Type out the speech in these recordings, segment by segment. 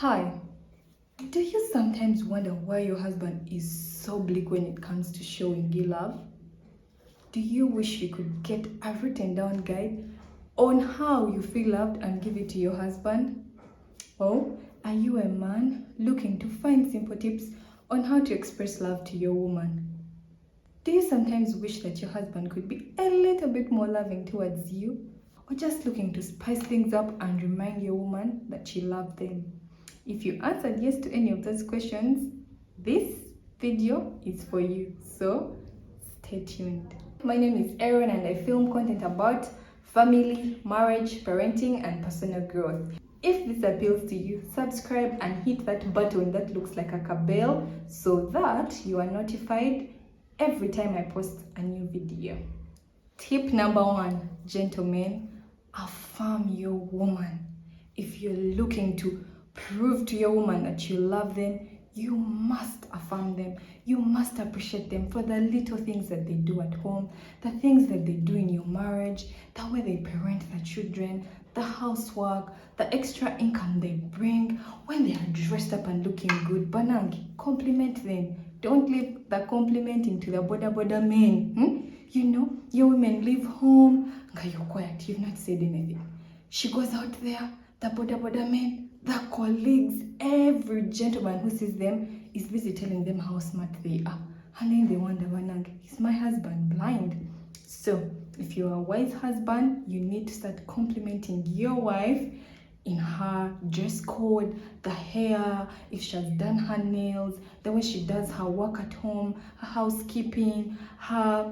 Hi, do you sometimes wonder why your husband is so bleak when it comes to showing you love? Do you wish you could get a written down guide on how you feel loved and give it to your husband? Or are you a man looking to find simple tips on how to express love to your woman? Do you sometimes wish that your husband could be a little bit more loving towards you? Or just looking to spice things up and remind your woman that you love them? If you answered yes to any of those questions, this video is for you. So stay tuned. My name is Erin and I film content about family, marriage, parenting, and personal growth. If this appeals to you, subscribe and hit that button that looks like a bell so that you are notified every time I post a new video. Tip number 1, gentlemen, affirm your woman. If you're looking to prove to your woman that you love them, you must affirm them. You must appreciate them for the little things that they do at home, the things that they do in your marriage, the way they parent the children, the housework, the extra income they bring, when they are dressed up and looking good. Banangi, compliment them. Don't leave the complimenting to the boda men. You know, your women leave home, and you're quiet, you've not said anything. She goes out there, the boda men, the colleagues, every gentleman who sees them is busy telling them how smart they are. And then they wonder, is my husband blind? So, if you're a wise husband, you need to start complimenting your wife in her dress code, the hair, if she has done her nails, the way she does her work at home, her housekeeping, her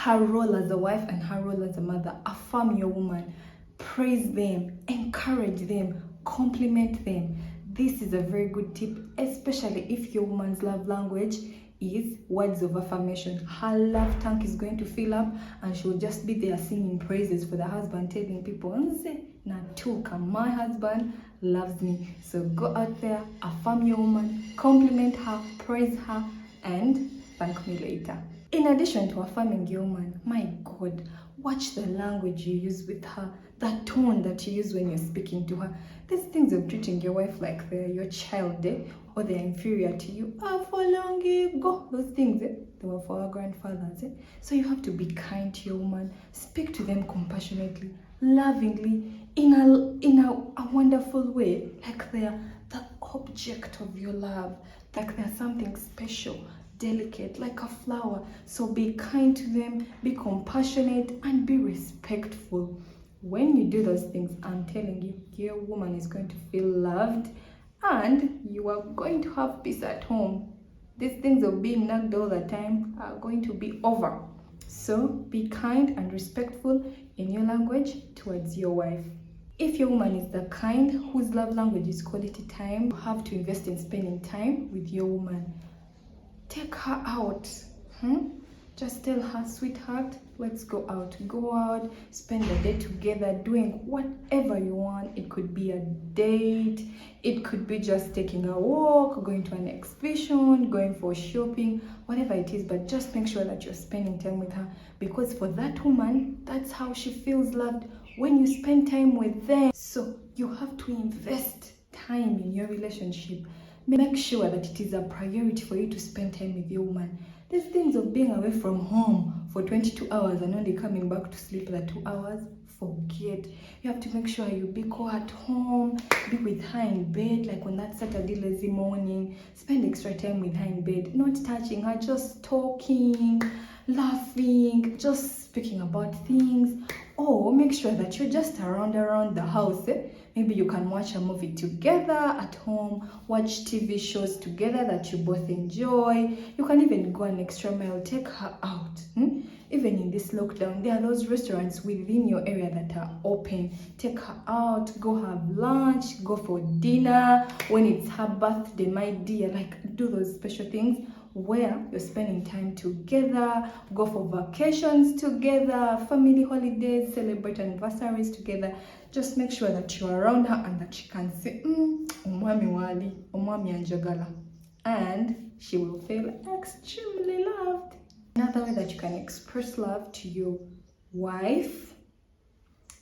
role as a wife and her role as a mother. Affirm your woman, praise them, encourage them, compliment them. This is a very good tip, especially if your woman's love language is words of affirmation. Her love tank is going to fill up and she will just be there singing praises for the husband, telling people, Natuka, my husband loves me. So go out there, affirm your woman, compliment her, praise her, and thank me later. In addition to affirming your woman, my God, watch the language you use with her, the tone that you use when you're speaking to her. These things of treating your wife like they're your child, or they're inferior to you, for long ago. Those things, they were for our grandfathers. So you have to be kind to your woman, speak to them compassionately, lovingly, in a wonderful way, like they're the object of your love, like they're something special, delicate, like a flower. So be kind to them, be compassionate, and be respectful. When you do those things, I'm telling you, your woman is going to feel loved and you are going to have peace at home. These things of being nagged all the time are going to be over. So be kind and respectful in your language towards your wife. If your woman is the kind whose love language is quality time, you have to invest in spending time with your woman. Take her out. Just tell her, sweetheart, let's go out. Go out, spend the day together doing whatever you want. It could be a date, it could be just taking a walk, going to an exhibition, going for shopping, whatever it is, but just make sure that you're spending time with her, because for that woman, that's how she feels loved, when you spend time with them. So you have to invest time in your relationship. Make sure that it is a priority for you to spend time with your woman. These things of being away from home for 22 hours and only coming back to sleep the 2 hours, forget. You have to make sure you be at home, be with her in bed, like on that Saturday lazy morning. Spend extra time with her in bed, not touching her, just talking, laughing, just speaking about things. Or make sure that you're just around the house. Maybe you can watch a movie together at home, watch TV shows together that you both enjoy. You can even go an extra mile, take her out. Even in this lockdown, there are those restaurants within your area that are open. Take her out, go have lunch, go for dinner. When it's her birthday, my dear, like do those special things where you're spending time together, go for vacations together, family holidays, celebrate anniversaries together. Just make sure that you're around her and that she can say, Omwami wali, Omwami anjagala. And she will feel extremely loved. Another way that you can express love to your wife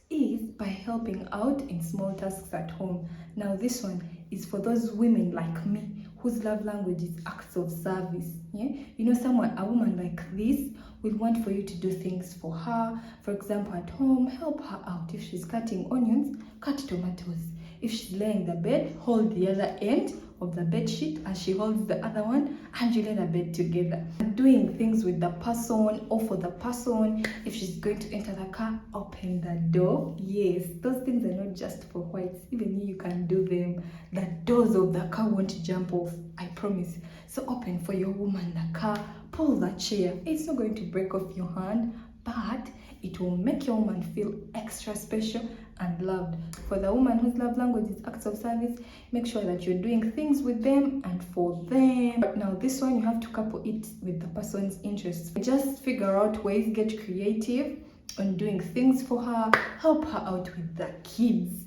is by helping out in small tasks at home. Now this one, is for those women like me whose love language is acts of service. Yeah, you know, a woman like this will want for you to do things for her. For example, at home, help her out. If she's cutting onions, cut tomatoes. If she's laying the bed, hold the other end of the bed sheet as she holds the other one, and you lay the bed together. Doing things with the person or for the person. If she's going to enter the car, open the door. Yes, those things are not just for whites. Even you can do them. The doors of the car won't jump off, I promise. So open for your woman the car, pull the chair. It's not going to break off your hand, but it will make your woman feel extra special and loved. For the woman whose love language is acts of service, make sure that you're doing things with them and for them. But now this one, you have to couple it with the person's interests. Just figure out ways, get creative on doing things for her. Help her out with the kids.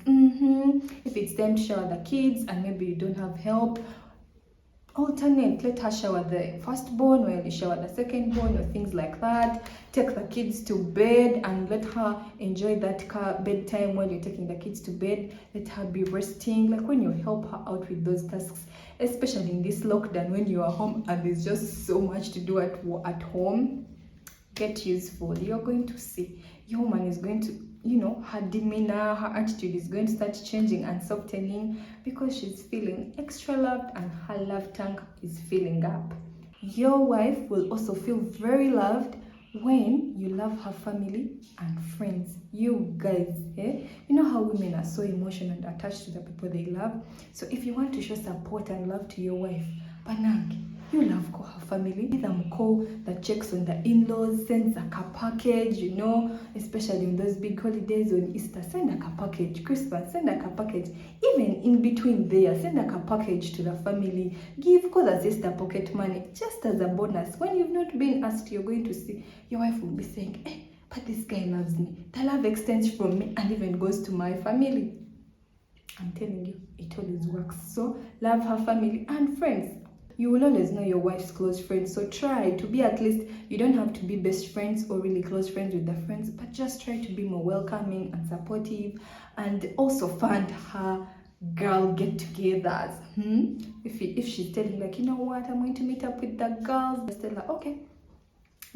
If it's time to shower the kids and maybe you don't have help, alternate. Let her shower the firstborn while you shower the secondborn, or things like that. Take the kids to bed and let her enjoy that bedtime while you're taking the kids to bed. Let her be resting. Like when you help her out with those tasks, especially in this lockdown when you are home and there's just so much to do at home, get useful. You're going to see your woman is going to, you know, her demeanor, her attitude is going to start changing and softening because she's feeling extra loved and her love tank is filling up. Your wife will also feel very loved when you love her family and friends. You guys, you know how women are so emotional and attached to the people they love. So if you want to show support and love to your wife, banang, you love call her family. Be them call that checks on the in-laws, sends a car package, you know, especially on those big holidays on Easter, send a car package. Christmas, send a car package. Even in between there, send a car package to the family. Give call the sister pocket money just as a bonus. When you've not been asked, you're going to see your wife will be saying, but this guy loves me. The love extends from me and even goes to my family. I'm telling you, it always works. So love her family and friends. You will always know your wife's close friends, so try to be at least, you don't have to be best friends or really close friends with the friends, but just try to be more welcoming and supportive, and also fund her girl get-togethers. If she's telling like, you know what, I'm going to meet up with the girls, just tell her, okay,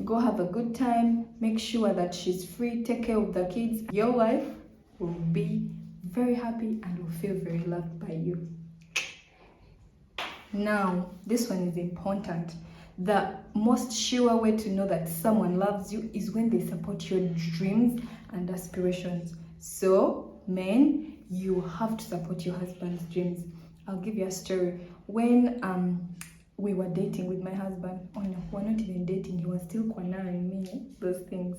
go have a good time, make sure that she's free, take care of the kids. Your wife will be very happy and will feel very loved by you. Now, this one is important. The most sure way to know that someone loves you is when they support your dreams and aspirations. So, men, you have to support your husband's dreams. I'll give you a story. When we were dating with my husband, oh no, we're not even dating, he was still cornering me, those things.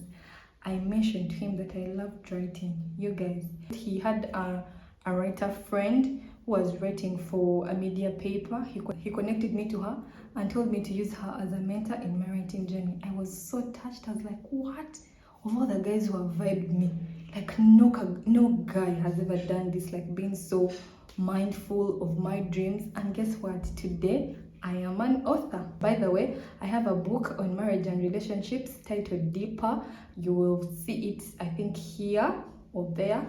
I mentioned to him that I loved writing. You guys, he had a writer friend who was writing for a media paper. He connected me to her and told me to use her as a mentor in my writing journey. I was so touched. I was like, what? Of all the guys who have vibed me, like no guy has ever done this, like being so mindful of my dreams. And guess what? Today, I am an author. By the way, I have a book on marriage and relationships titled Deeper. You will see it, I think, here or there.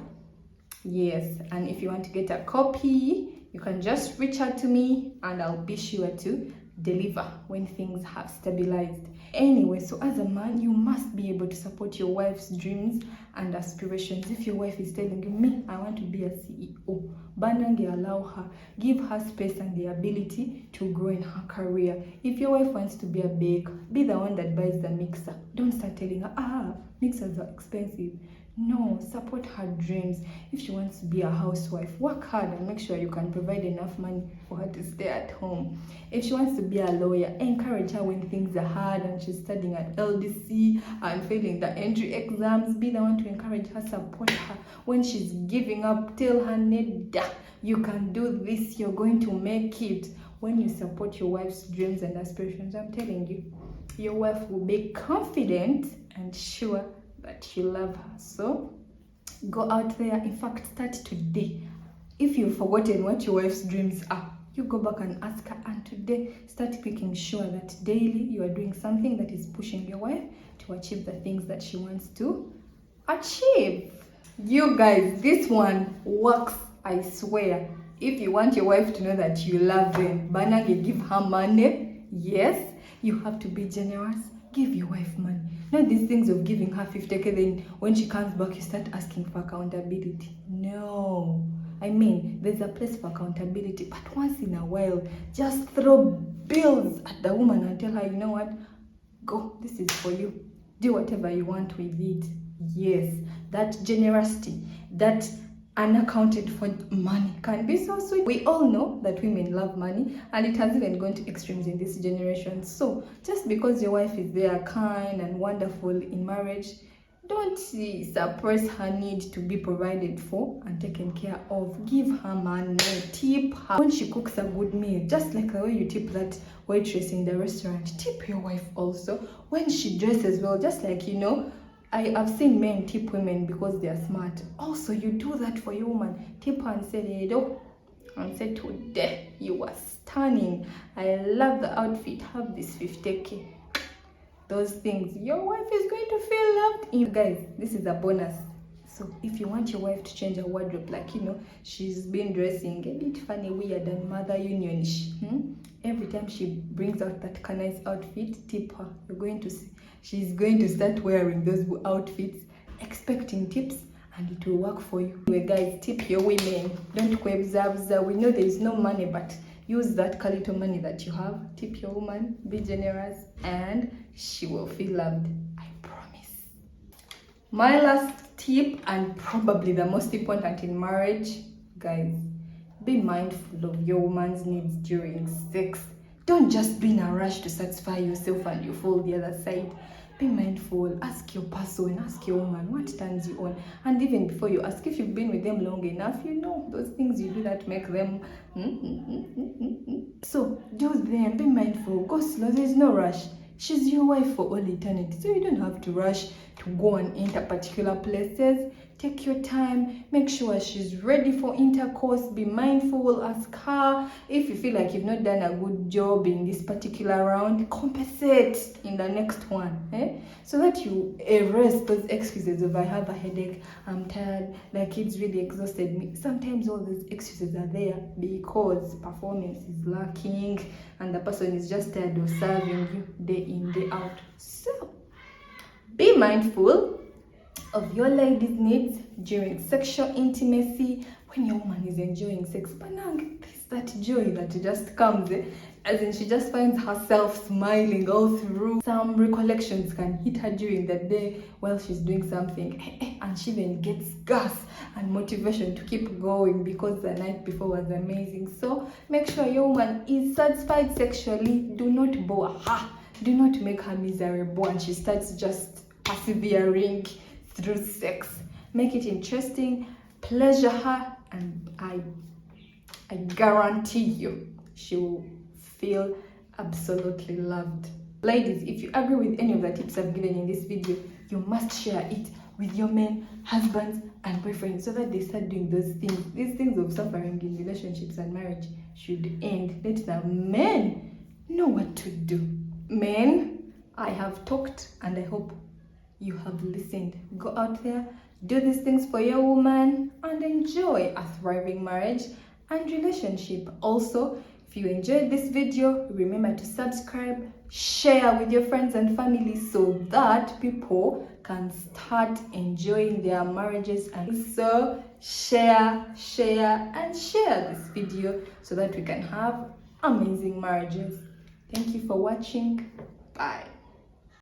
Yes, and if you want to get a copy, you can just reach out to me and I'll be sure to deliver when things have stabilized. Anyway, so as a man, you must be able to support your wife's dreams and aspirations. If your wife is telling you, me, I want to be a CEO, banange, allow her, give her space and the ability to grow in her career. If your wife wants to be a baker, be the one that buys the mixer. Don't start telling her, mixers are expensive. No, support her dreams. If she wants to be a housewife, work hard and make sure you can provide enough money for her to stay at home. If she wants to be a lawyer, encourage her when things are hard and she's studying at LDC and failing the entry exams. Be the one to encourage her, support her. When she's giving up, tell her, Neda, you can do this, you're going to make it. When you support your wife's dreams and aspirations, I'm telling you, your wife will be confident and sure that you love her. So go out there. In fact, start today. If you've forgotten what your wife's dreams are, you go back and ask her, and today start making sure that daily you are doing something that is pushing your wife to achieve the things that she wants to achieve. You guys, this one works, I swear. If you want your wife to know that you love them, banana, give her money. Yes, you have to be generous. Give your wife money. Not these things of giving her 50k, then when she comes back, you start asking for accountability. No. I mean, there's a place for accountability, but once in a while, just throw bills at the woman and tell her, you know what? Go, this is for you. Do whatever you want with it. Yes, that generosity, that unaccounted for money can be so sweet. We all know that women love money, and it has even gone to extremes in this generation. So just because your wife is there, kind and wonderful in marriage, don't suppress her need to be provided for and taken care of. Give her money, tip her. When she cooks a good meal, just like the way you tip that waitress in the restaurant, tip your wife also. When she dresses well, just like, you know, I've seen men tip women because they are smart. Also, you do that for your woman. Tip her and say, "Hello," and say, "Today you are stunning. I love the outfit. Have this 50k." Those things, your wife is going to feel loved. You guys, this is a bonus. So if you want your wife to change her wardrobe, like, you know, she's been dressing a bit funny, weird, and mother union-ish, every time she brings out that nice outfit, tip her. You're going to see she's going to start wearing those outfits, expecting tips, and it will work for you. Anyway, guys, tip your women. Don't kwebza. We know there is no money, but use that little money that you have. Tip your woman, be generous, and she will feel loved. I promise. My last tip, and probably the most important in marriage, guys, be mindful of your woman's needs during sex. Don't just be in a rush to satisfy yourself and you fall the other side. Be mindful. Ask your person, ask your woman what turns you on. And even before you ask, if you've been with them long enough, you know those things you do that make them. So do them. Be mindful. Go slow. There's no rush. She's your wife for all eternity, so you don't have to rush to go and enter particular places. Take your time, make sure she's ready for intercourse. Be mindful, ask her. If you feel like you've not done a good job in this particular round, compensate in the next one, so that you erase those excuses of, I have a headache, I'm tired, the kids really exhausted me. Sometimes all those excuses are there because performance is lacking and the person is just tired of serving you day in, day out. So be mindful of your lady's needs during sexual intimacy when your woman is enjoying sex. But now there's that joy that just comes, as in she just finds herself smiling all through. Some recollections can hit her during the day while she's doing something, and she then gets gas and motivation to keep going because the night before was amazing. So make sure your woman is satisfied sexually. Do not bore her. Do not make her miserable and she starts just persevering through sex. Make it interesting, pleasure her, and I guarantee you she will feel absolutely loved. Ladies, if you agree with any of the tips I've given in this video, you must share it with your men, husbands, and boyfriends so that they start doing those things. These things of suffering in relationships and marriage should end. Let the men know what to do. Men, I have talked and I hope you have listened. Go out there, do these things for your woman, and enjoy a thriving marriage and relationship. Also, if you enjoyed this video, remember to subscribe, share with your friends and family so that people can start enjoying their marriages. And so share this video so that we can have amazing marriages. Thank you for watching. Bye.